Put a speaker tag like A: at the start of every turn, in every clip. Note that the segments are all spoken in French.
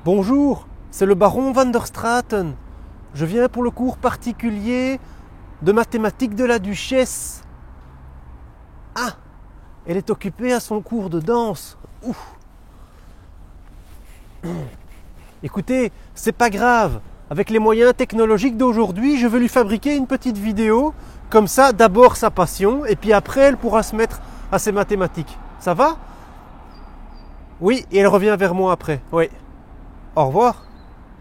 A: Bonjour, c'est le baron van der Straten. Je viens pour le cours particulier de mathématiques de la duchesse. Ah, elle est occupée à son cours de danse. Ouf. Écoutez, c'est pas grave. Avec les moyens technologiques d'aujourd'hui, je vais lui fabriquer une petite vidéo. Comme ça, d'abord sa passion, et puis après, elle pourra se mettre à ses mathématiques. Ça va? Oui, et elle revient vers moi après. Oui. Au revoir.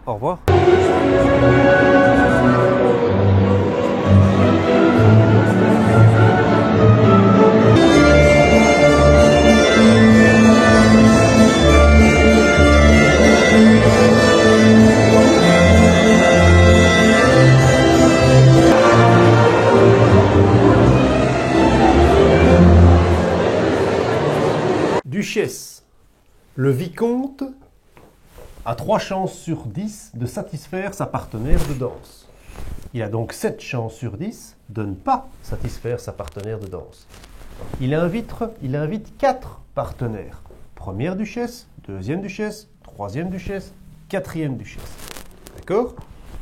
A: Au revoir. Duchesse. Le vicomte a 3 chances sur 10 de satisfaire sa partenaire de danse. Il a donc 7 chances sur 10 de ne pas satisfaire sa partenaire de danse. Il invite 4 partenaires. Première duchesse, deuxième duchesse, troisième duchesse, quatrième duchesse. D'accord?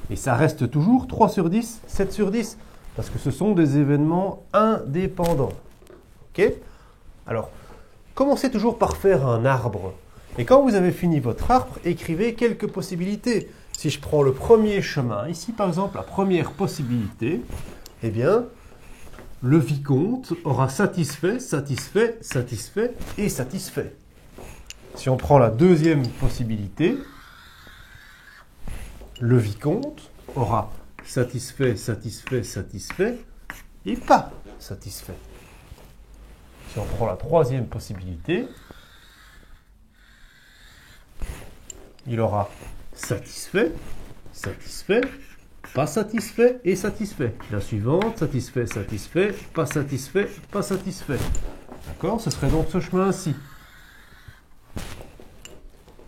A: Et ça reste toujours 3 sur 10, 7 sur 10, parce que ce sont des événements indépendants. Ok? Alors, commencez toujours par faire un arbre. Et quand vous avez fini votre arbre, écrivez quelques possibilités. Si je prends le premier chemin, ici par exemple, la première possibilité, eh bien, le vicomte aura satisfait, satisfait, satisfait et satisfait. Si on prend la deuxième possibilité, le vicomte aura satisfait, satisfait, satisfait et pas satisfait. Si on prend la troisième possibilité, il aura satisfait, satisfait, pas satisfait et satisfait. La suivante, satisfait, satisfait, pas satisfait, pas satisfait. D'accord? Ce serait donc ce chemin-ci.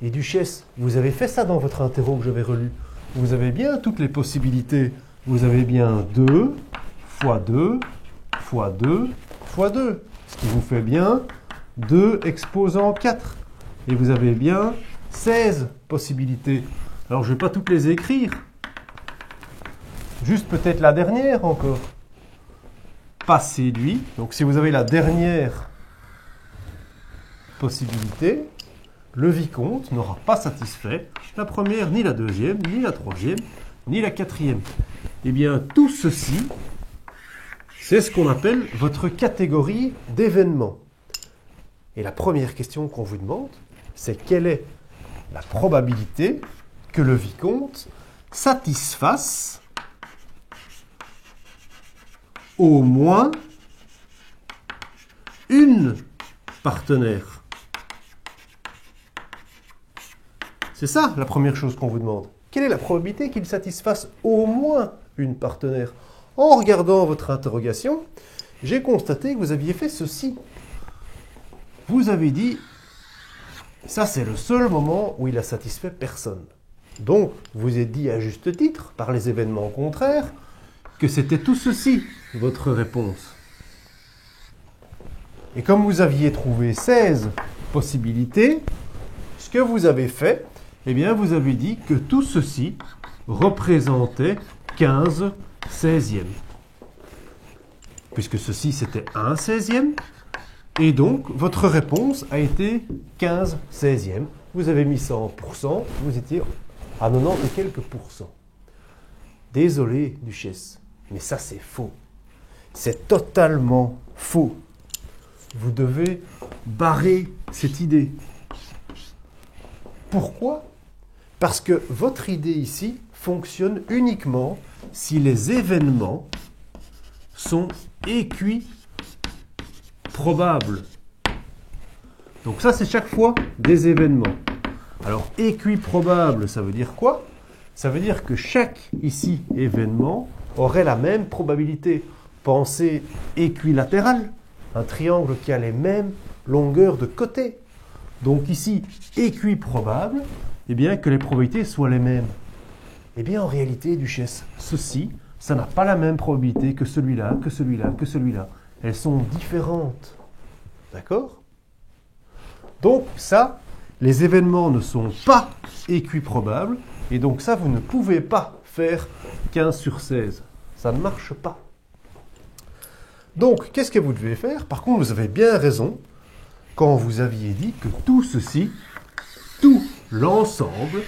A: Et duchesse, vous avez fait ça dans votre interro que j'avais relu. Vous avez bien toutes les possibilités. Vous avez bien 2 fois 2 fois 2 fois 2. Ce qui vous fait bien 2 exposant 4. Et vous avez bien 16 possibilités. Alors, je ne vais pas toutes les écrire. Juste peut-être la dernière encore. Pas séduit. Donc, si vous avez la dernière possibilité, le vicomte n'aura pas satisfait la première, ni la deuxième, ni la troisième, ni la quatrième. Eh bien, tout ceci, c'est ce qu'on appelle votre catégorie d'événements. Et la première question qu'on vous demande, c'est quelle est la probabilité que le vicomte satisfasse au moins une partenaire. C'est ça la première chose qu'on vous demande. Quelle est la probabilité qu'il satisfasse au moins une partenaire? En regardant votre interrogation, j'ai constaté que vous aviez fait ceci. Vous avez dit, ça c'est le seul moment où il a satisfait personne. Donc, vous êtes dit à juste titre, par les événements contraires, que c'était tout ceci, votre réponse. Et comme vous aviez trouvé 16 possibilités, ce que vous avez fait, eh bien, vous avez dit que tout ceci représentait 15 16e. Puisque ceci, c'était 1 16e. Et donc, votre réponse a été 15 16e. Vous avez mis ça en pourcent, vous étiez à 90 et quelques pourcents. Désolé, duchesse, mais ça c'est faux. C'est totalement faux. Vous devez barrer cette idée. Pourquoi? Parce que votre idée ici fonctionne uniquement si les événements sont équiprobables. Donc ça, c'est chaque fois des événements. Alors, équiprobable, ça veut dire quoi? Ça veut dire que chaque, ici, événement aurait la même probabilité. Pensez équilatéral, un triangle qui a les mêmes longueurs de côté. Donc ici, équiprobable, eh bien, que les probabilités soient les mêmes. Eh bien, en réalité, duchesse, ceci, ça n'a pas la même probabilité que celui-là, que celui-là, que celui-là. Elles sont différentes. D'accord? Donc ça, les événements ne sont pas équiprobables, et donc ça, vous ne pouvez pas faire 15 sur 16. Ça ne marche pas. Donc, qu'est-ce que vous devez faire? Par contre, vous avez bien raison quand vous aviez dit que tout ceci, tout l'ensemble,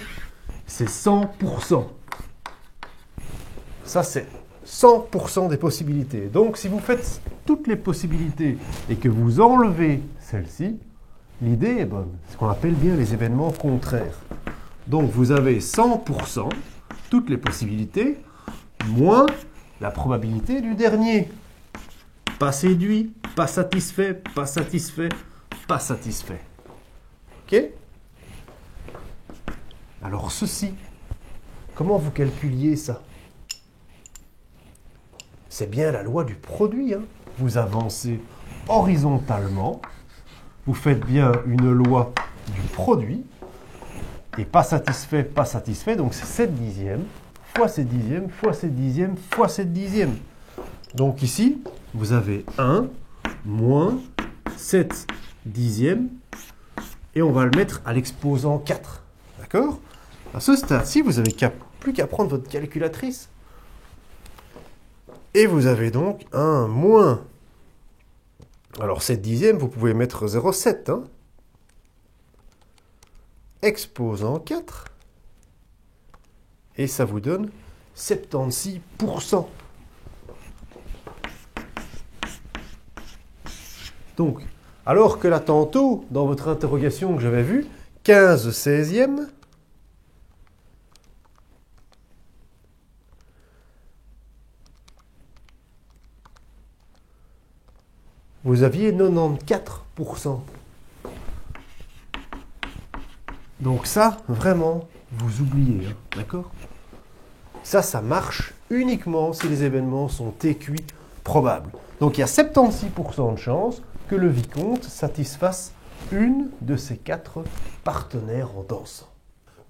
A: c'est 100%. Ça, c'est 100% des possibilités. Donc, si vous faites toutes les possibilités et que vous enlevez celle-ci, l'idée est bonne. C'est ce qu'on appelle bien les événements contraires. Donc, vous avez 100%, toutes les possibilités, moins la probabilité du dernier. Pas séduit, pas satisfait, pas satisfait, pas satisfait. OK? Alors, ceci, comment vous calculiez ça? C'est bien la loi du produit. Hein. Vous avancez horizontalement, vous faites bien une loi du produit, et pas satisfait, donc c'est 7 dixièmes, fois 7 dixièmes, fois 7 dixièmes, fois 7 dixièmes. Donc ici, vous avez 1 moins 7 dixièmes, et on va le mettre à l'exposant 4. D'accord? À ce stade-ci, vous n'avez plus qu'à prendre votre calculatrice. Et vous avez donc 1 moins. Alors 7 dixièmes, vous pouvez mettre 0,7. Hein? Exposant 4. Et ça vous donne 76%. Donc, alors que là tantôt, dans votre interrogation que j'avais vue, 15 16e, vous aviez 94%. Donc ça, vraiment, vous oubliez, hein, d'accord? Ça marche uniquement si les événements sont équiprobables. Donc il y a 76% de chances que le vicomte satisfasse une de ces 4 partenaires en dansant.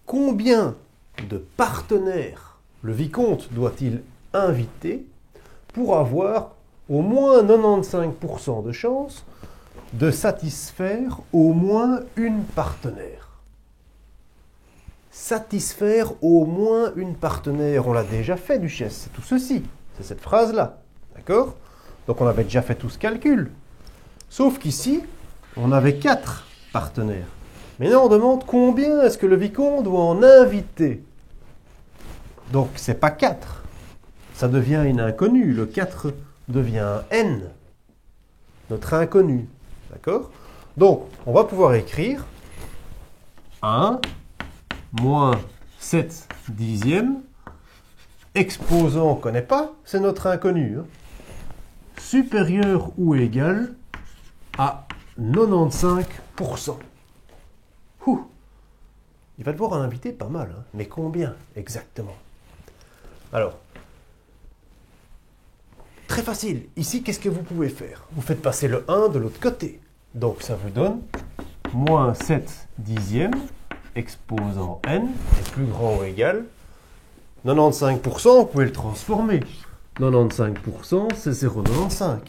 A: Combien de partenaires le vicomte doit-il inviter pour avoir au moins 95% de chances de satisfaire au moins une partenaire? Satisfaire au moins une partenaire, on l'a déjà fait, duchesse, c'est tout ceci, c'est cette phrase-là, d'accord? Donc on avait déjà fait tout ce calcul. Sauf qu'ici, on avait 4 partenaires. Maintenant, on demande combien est-ce que le vicomte doit en inviter. Donc, ce n'est pas 4. Ça devient une inconnue. Le 4 devient un n. Notre inconnu. D'accord? Donc, on va pouvoir écrire 1 moins 7 dixièmes. Exposant, on ne connaît pas, c'est notre inconnu. Hein. Supérieur ou égal à 95%. Ouh. Il va devoir en inviter pas mal, hein. Mais combien exactement? Alors, très facile. Ici, qu'est-ce que vous pouvez faire? Vous faites passer le 1 de l'autre côté. Donc, ça vous donne moins 7 dixièmes, exposant n, est plus grand ou égal. 95%, vous pouvez le transformer. 95%, c'est 0,95.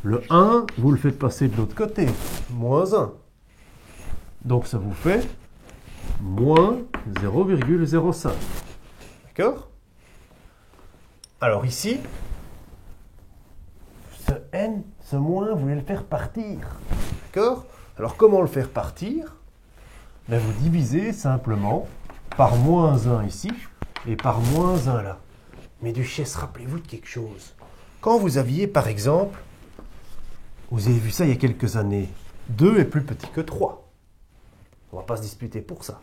A: Le 1, vous le faites passer de l'autre côté, moins 1. Donc ça vous fait moins 0,05. D'accord? Alors ici, ce n, ce moins, vous voulez le faire partir. D'accord? Alors comment le faire partir? Ben, vous divisez simplement par moins 1 ici et par moins 1 là. Mais duchesse, rappelez-vous de quelque chose. Quand vous aviez par exemple, vous avez vu ça il y a quelques années, 2 est plus petit que 3. On ne va pas se disputer pour ça.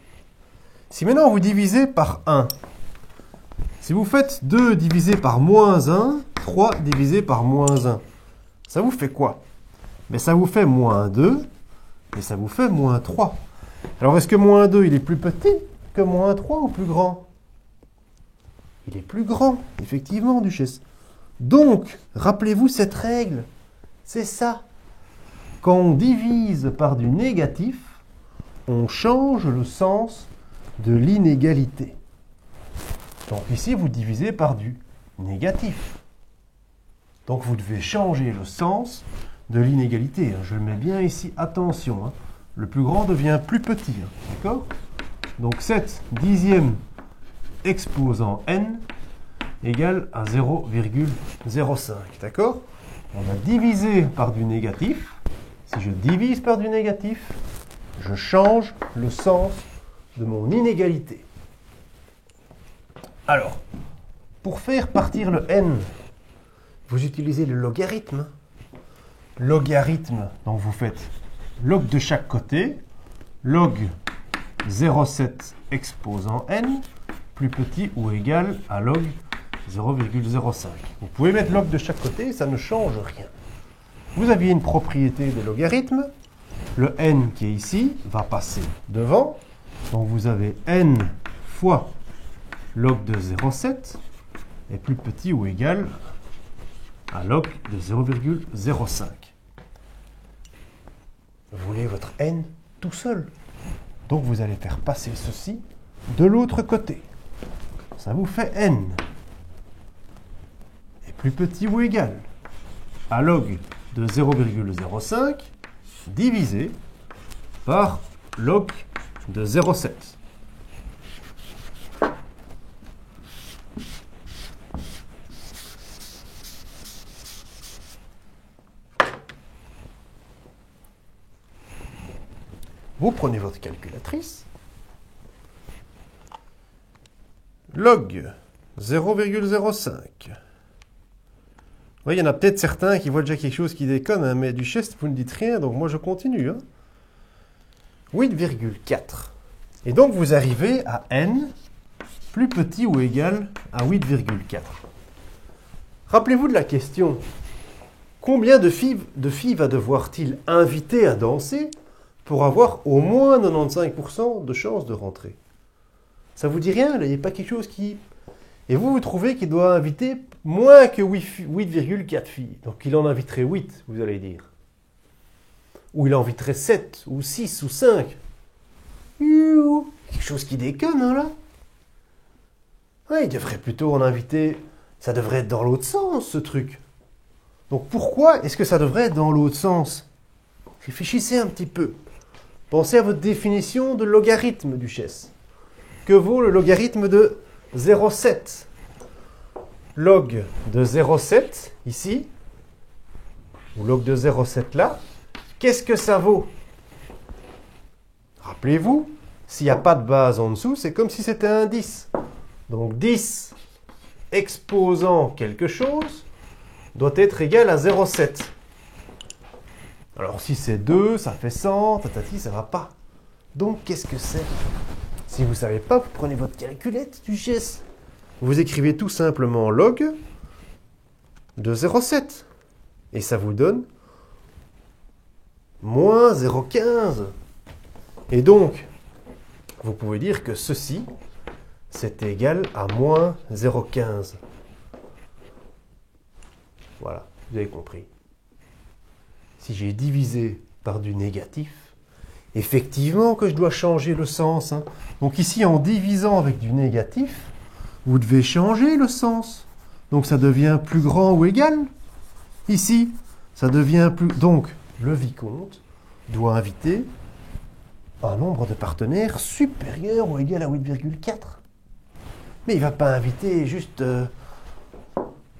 A: Si maintenant vous divisez par 1, si vous faites 2 divisé par moins 1, 3 divisé par moins 1, ça vous fait quoi? Mais ça vous fait moins 2 et ça vous fait moins 3. Alors est-ce que moins 2 il est plus petit que moins 3 ou plus grand? Il est plus grand, effectivement, duchesse. Donc, rappelez-vous cette règle. C'est ça. Quand on divise par du négatif, on change le sens de l'inégalité. Donc ici, vous divisez par du négatif. Donc vous devez changer le sens de l'inégalité. Je le mets bien ici, attention. le plus grand devient plus petit. D'accord? Donc 7 dixièmes exposant n égale à 0,05. D'accord? On a divisé par du négatif. Si je divise par du négatif, je change le sens de mon inégalité. Alors, pour faire partir le n, vous utilisez le logarithme. Logarithme, donc vous faites log de chaque côté, log 0,7 exposant n, plus petit ou égal à log 0,05. Vous pouvez mettre log de chaque côté, ça ne change rien. Vous aviez une propriété de logarithme, le n qui est ici va passer devant, donc vous avez n fois log de 0,7 est plus petit ou égal à log de 0,05. Vous voulez votre n tout seul. Donc vous allez faire passer ceci de l'autre côté. Ça vous fait n est plus petit ou égal à log de 0,05 divisé par log de 0,7. Vous prenez votre calculatrice, log 0,05. Oui, il y en a peut-être certains qui voient déjà quelque chose qui déconne, hein, mais du geste, vous ne dites rien, donc moi je continue. 8,4. Et donc vous arrivez à n plus petit ou égal à 8,4. Rappelez-vous de la question. Combien de filles va devoir-il inviter à danser pour avoir au moins 95% de chances de rentrer? Ça vous dit rien? Il n'y a pas quelque chose qui... Et vous trouvez qu'il doit inviter moins que 8,4 filles. Donc il en inviterait 8, vous allez dire. Ou il en inviterait 7, ou 6, ou 5. Quelque chose qui déconne, hein, là. Ouais, il devrait plutôt en inviter... Ça devrait être dans l'autre sens, ce truc. Donc pourquoi est-ce que ça devrait être dans l'autre sens? Réfléchissez un petit peu. Pensez à votre définition de logarithme, duchesse. Que vaut le logarithme de 0,7? Log de 0,7, ici, ou log de 0,7 là, qu'est-ce que ça vaut? Rappelez-vous, s'il n'y a pas de base en dessous, c'est comme si c'était un 10. Donc 10 exposant quelque chose doit être égal à 0,7. Alors si c'est 2, ça fait 100, tatati, ça ne va pas. Donc qu'est-ce que c'est? Si vous ne savez pas, vous prenez votre calculette, duchesse. Vous écrivez tout simplement log de 0,7. Et ça vous donne moins 0,15. Et donc, vous pouvez dire que ceci, c'est égal à moins 0,15. Voilà, vous avez compris. Si j'ai divisé par du négatif, effectivement que je dois changer le sens. Hein. Donc ici, en divisant avec du négatif, vous devez changer le sens. Donc ça devient plus grand ou égal. Ici, ça devient plus... Donc, le vicomte doit inviter un nombre de partenaires supérieur ou égal à 8,4. Mais il ne va pas inviter juste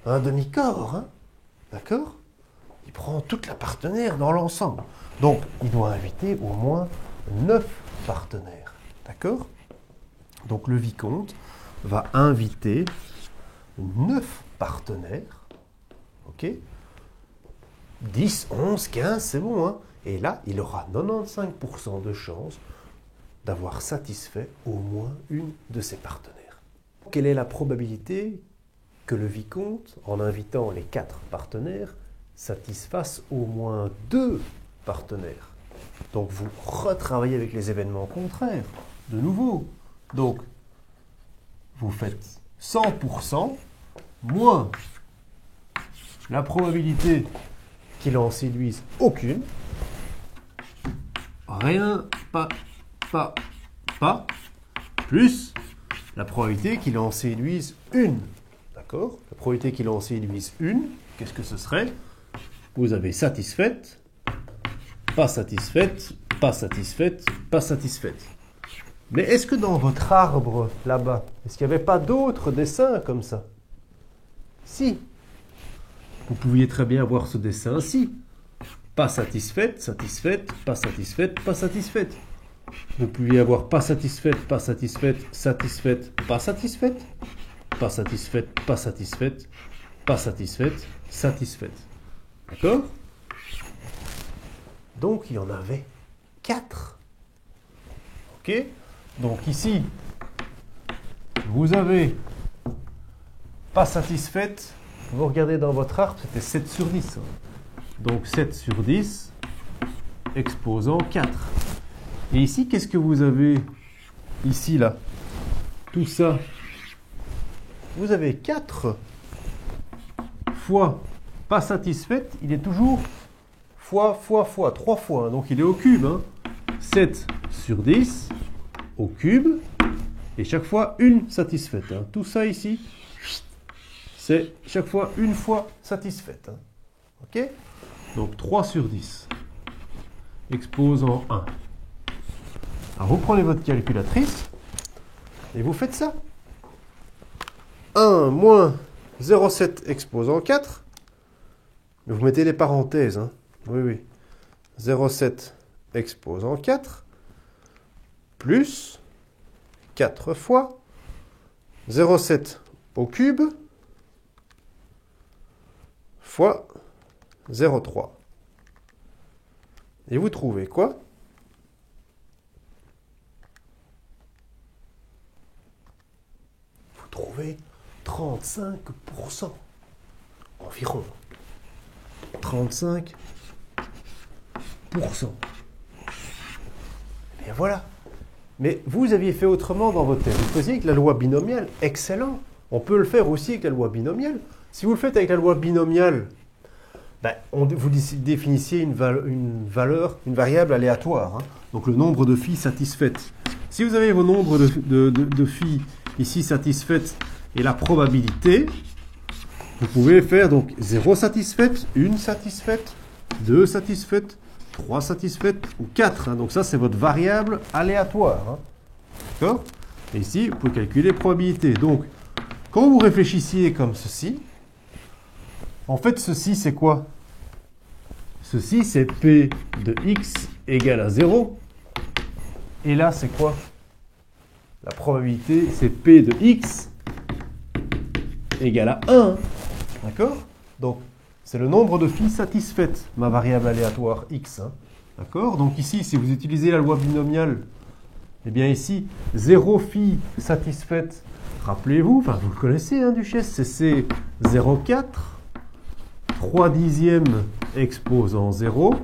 A: un demi-corps. Hein. D'accord? Il prend toute la partenaire dans l'ensemble. Donc, il doit inviter au moins 9 partenaires. D'accord? Donc, le vicomte va inviter 9 partenaires. OK? 10, 11, 15, c'est bon. Hein? Et là, il aura 95% de chance d'avoir satisfait au moins une de ses partenaires. Quelle est la probabilité que le vicomte, en invitant les 4 partenaires, satisfasse au moins 2 partenaires? Donc vous retravaillez avec les événements contraires, de nouveau. Donc, vous faites 100% moins la probabilité qu'il en séduise aucune. Rien, pas, plus la probabilité qu'il en séduise une. D'accord? La probabilité qu'il en séduise une, qu'est-ce que ce serait? Vous avez satisfaite, pas satisfaite, pas satisfaite, pas satisfaite. Mais est-ce que dans votre arbre, là-bas, est-ce qu'il n'y avait pas d'autres dessins comme ça? Si. Vous pouviez très bien voir ce dessin-ci. Pas satisfaite, satisfaite, pas satisfaite, pas satisfaite. Vous pouviez avoir pas satisfaite, pas satisfaite, satisfaite, pas satisfaite, pas satisfaite, pas satisfaite, pas satisfaite, satisfaite. D'accord? Donc, il y en avait 4. Ok? Donc, ici, vous avez pas satisfaite. Vous regardez dans votre arbre, c'était 7 sur 10. Donc, 7 sur 10, exposant 4. Et ici, qu'est-ce que vous avez ici, là? Tout ça. Vous avez 4 fois pas satisfaite. Il est toujours fois, 3 fois. Hein. Donc, il est au cube. Hein. 7 sur 10 au cube. Et chaque fois, une satisfaite. Hein. Tout ça ici, c'est chaque fois une fois satisfaite. Hein. OK? Donc, 3 sur 10. Exposant 1. Alors, vous prenez votre calculatrice et vous faites ça. 1 moins 0,7 exposant 4. Mais vous mettez les parenthèses. Hein. Oui, oui. 0,7 exposant 4 plus 4 fois 0,7 au cube fois 0,3. Et vous trouvez quoi? Vous trouvez 35% environ. 35%. Et bien voilà. Mais vous aviez fait autrement dans votre thèse. Vous faisiez avec la loi binomiale. Excellent. On peut le faire aussi avec la loi binomiale. Si vous le faites avec la loi binomiale, ben, vous définissiez une variable aléatoire. Hein. Donc le nombre de filles satisfaites. Si vous avez vos nombres de filles ici satisfaites et la probabilité, vous pouvez faire donc 0 satisfaite, 1 satisfaite, 2 satisfaites, 3 satisfaites ou 4. Hein. Donc ça, c'est votre variable aléatoire. Hein. D'accord? Et ici, vous pouvez calculer les probabilités. Donc, quand vous réfléchissiez comme ceci, en fait, ceci, c'est quoi? Ceci, c'est P de x égale à 0. Et là, c'est quoi? La probabilité, c'est P de x égale à 1. D'accord? Donc, c'est le nombre de filles satisfaites, ma variable aléatoire x. Hein. D'accord? Donc ici, si vous utilisez la loi binomiale, eh bien ici, 0 filles satisfaites, rappelez-vous, enfin vous le connaissez, hein, Duchesse, c'est 0,4, 3 dixièmes exposant 0,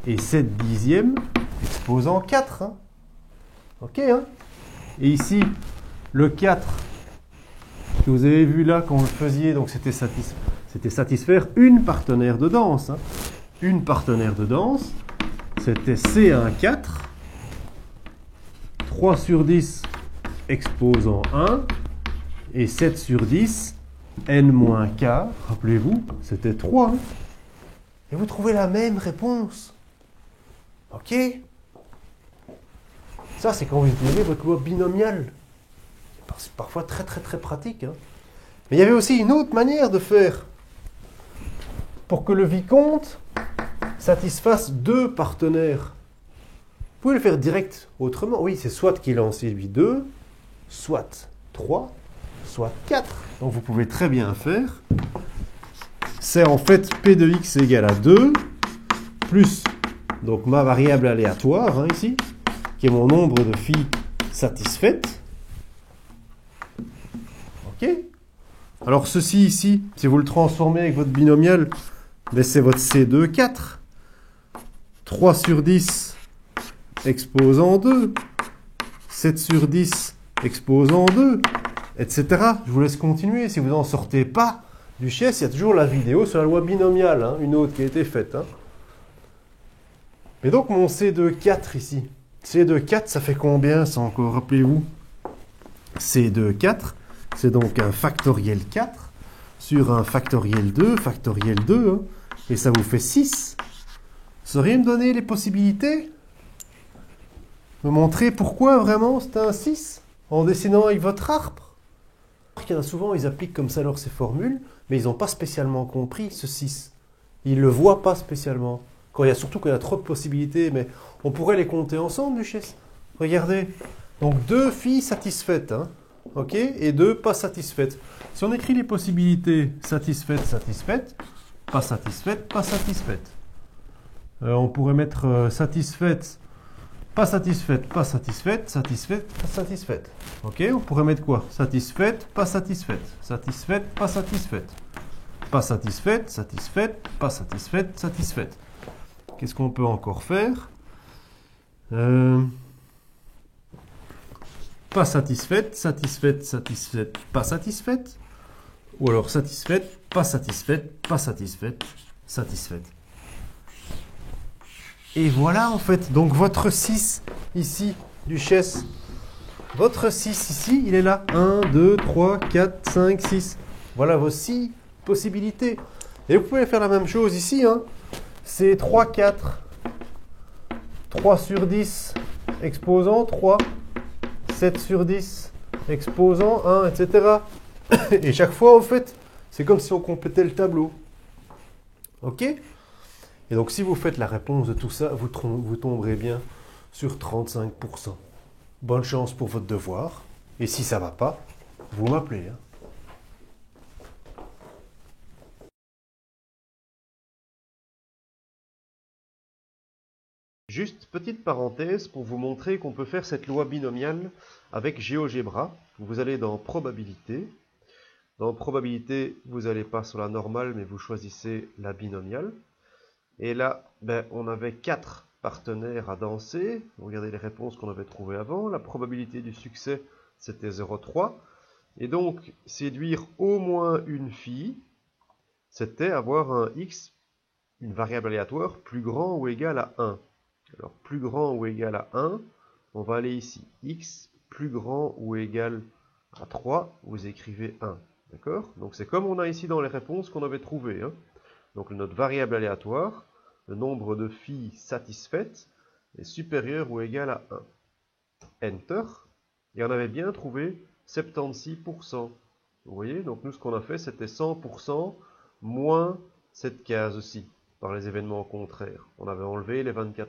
A: et 7 dixièmes exposant 4. Hein. Ok, hein? Et ici, le 4, que vous avez vu là quand vous le faisiez, donc c'était satisfaire une partenaire de danse. Hein. Une partenaire de danse, c'était C1,4, 3 sur 10 exposant 1, et 7 sur 10, N-K, rappelez-vous, c'était 3. Hein. Et vous trouvez la même réponse. Ok? Ça, c'est quand vous utilisez votre loi binomiale. C'est parfois très pratique. Hein. Mais il y avait aussi une autre manière de faire. Pour que le vicomte satisfasse 2 partenaires. Vous pouvez le faire direct autrement. Oui, c'est soit qu'il en séduit 2, soit 3, soit 4. Donc vous pouvez très bien faire. C'est en fait P de x égale à 2, plus donc ma variable aléatoire, hein, ici, qui est mon nombre de filles satisfaites. Ok? Alors ceci ici, si vous le transformez avec votre binomial, ben c'est votre C2, 4. 3 sur 10 exposant 2. 7 sur 10 exposant 2. Etc. Je vous laisse continuer. Si vous n'en sortez pas, Duchesse, il y a toujours la vidéo sur la loi binomiale, hein, une autre qui a été faite. Hein. Mais donc mon C2, 4 ici. C2, 4, ça fait combien ça encore? Rappelez-vous. C2, 4. C'est donc un factoriel 4 sur un factoriel 2, hein, et ça vous fait 6. Sauriez me donner les possibilités? me montrer pourquoi vraiment c'est un 6 en dessinant avec votre arbre. Il y en a souvent, ils appliquent comme ça alors ces formules, mais ils n'ont pas spécialement compris ce 6. Ils ne le voient pas spécialement. Surtout quand il y a trop de possibilités, mais on pourrait les compter ensemble, Duchesse. Regardez. Donc 2 filles satisfaites, hein, ok, et 2 pas satisfaites. Si on écrit les possibilités satisfaites, satisfaites, pas satisfaites, pas satisfaites. On pourrait mettre satisfaites, pas satisfaite, pas satisfaite, satisfaite, pas satisfaite. Ok, on pourrait mettre quoi? Satisfaite, pas satisfaite, satisfaite, pas satisfaite, pas satisfaite, satisfaite, pas satisfaite, satisfaite. Qu'est-ce qu'on peut encore faire? Pas satisfaite, satisfaite, satisfaite, pas satisfaite. Ou alors satisfaite, pas satisfaite, pas satisfaite, satisfaite. Et voilà en fait, donc votre 6 ici, Duchesse, votre 6 ici, il est là. 1, 2, 3, 4, 5, 6. Voilà vos 6 possibilités. Et vous pouvez faire la même chose ici, hein. C'est 3, 4, 3 sur 10, exposant 3, 7 sur 10, exposant 1, etc. Et chaque fois, en fait, c'est comme si on complétait le tableau. Ok ? Et donc, si vous faites la réponse de tout ça, vous tomberez bien sur 35%. Bonne chance pour votre devoir. Et si ça ne va pas, vous m'appelez. Hein. Juste petite parenthèse pour vous montrer qu'on peut faire cette loi binomiale avec GeoGebra. Vous allez dans Probabilité. Dans Probabilité, vous n'allez pas sur la normale, mais vous choisissez la binomiale. Et là, on avait 4 partenaires à danser. Regardez les réponses qu'on avait trouvées avant. La probabilité du succès, c'était 0,3. Et donc, séduire au moins une fille, c'était avoir un x, une variable aléatoire, plus grand ou égal à 1. Alors, plus grand ou égal à 1, on va aller ici. X plus grand ou égal à 3, vous écrivez 1. D'accord? Donc, c'est comme on a ici dans les réponses qu'on avait trouvées. Hein. Donc, notre variable aléatoire, le nombre de filles satisfaites, est supérieur ou égal à 1. Enter. Et on avait bien trouvé 76%. Vous voyez? Donc, nous, ce qu'on a fait, c'était 100% moins cette case-ci, par les événements contraires. On avait enlevé les 24%.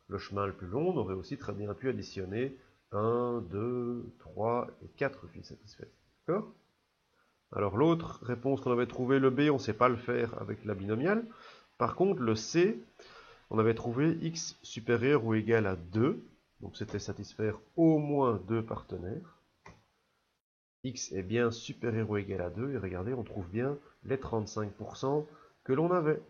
A: Le chemin le plus long, on aurait aussi très bien pu additionner 1, 2, 3 et 4 filles satisfaites. D'accord? Alors l'autre réponse qu'on avait trouvée, le B, on ne sait pas le faire avec la binomiale. Par contre, le C, on avait trouvé x supérieur ou égal à 2. Donc c'était satisfaire au moins 2 partenaires. X est bien supérieur ou égal à 2. Et regardez, on trouve bien les 35% que l'on avait.